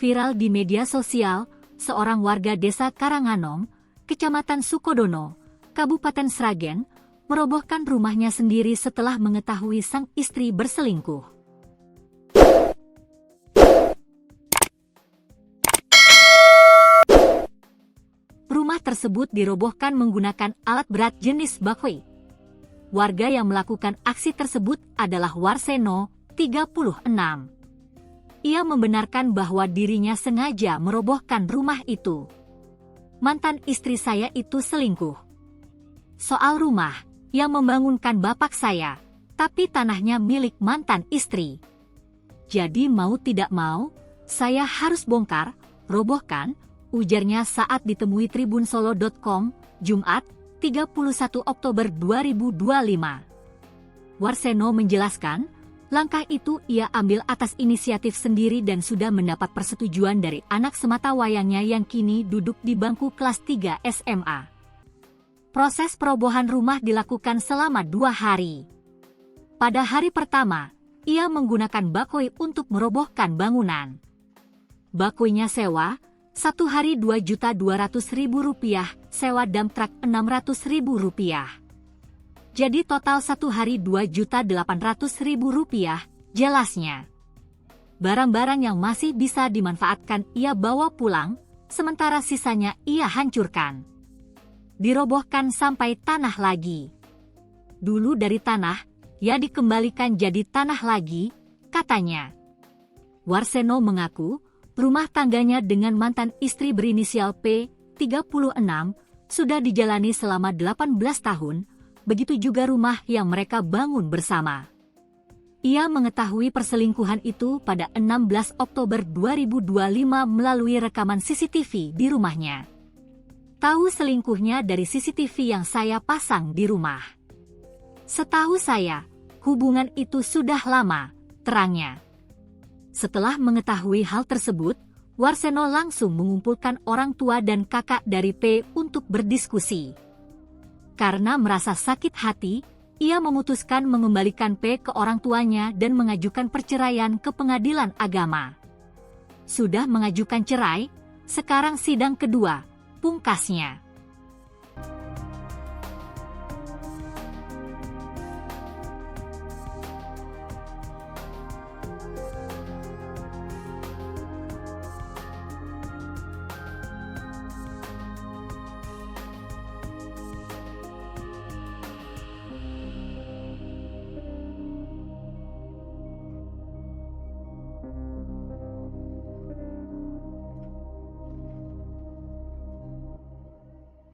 Viral di media sosial, seorang warga desa Karanganom, Kecamatan Sukodono, Kabupaten Sragen, merobohkan rumahnya sendiri setelah mengetahui sang istri berselingkuh. Rumah tersebut dirobohkan menggunakan alat berat jenis bakoi. Warga yang melakukan aksi tersebut adalah Warseno, 36. Ia membenarkan bahwa dirinya sengaja merobohkan rumah itu. Mantan istri saya itu selingkuh. Soal rumah, yang membangunkan bapak saya, tapi tanahnya milik mantan istri. Jadi mau tidak mau, saya harus bongkar, robohkan, ujarnya saat ditemui tribunsolo.com, Jumat, 31 Oktober 2025. Warseno menjelaskan, langkah itu ia ambil atas inisiatif sendiri dan sudah mendapat persetujuan dari anak sematawayangnya yang kini duduk di bangku kelas 3 SMA. Proses perobohan rumah dilakukan selama 2 hari. Pada hari pertama, ia menggunakan bakoi untuk merobohkan bangunan. Bakoinya sewa, 1 hari Rp2.200.000, sewa dump truck Rp600.000. Jadi total 1 hari Rp2.800.000, jelasnya. Barang-barang yang masih bisa dimanfaatkan ia bawa pulang, sementara sisanya ia hancurkan. Dirobohkan sampai tanah lagi. Dulu dari tanah, ya dikembalikan jadi tanah lagi, katanya. Warseno mengaku, rumah tangganya dengan mantan istri berinisial P, 36, sudah dijalani selama 18 tahun, begitu juga rumah yang mereka bangun bersama. Ia mengetahui perselingkuhan itu pada 16 Oktober 2025 melalui rekaman CCTV di rumahnya. Tahu selingkuhnya dari CCTV yang saya pasang di rumah. Setahu saya, hubungan itu sudah lama, terangnya. Setelah mengetahui hal tersebut, Warseno langsung mengumpulkan orang tua dan kakak dari P untuk berdiskusi. Karena merasa sakit hati, ia memutuskan mengembalikan P ke orang tuanya dan mengajukan perceraian ke pengadilan agama. Sudah mengajukan cerai, sekarang sidang kedua, pungkasnya.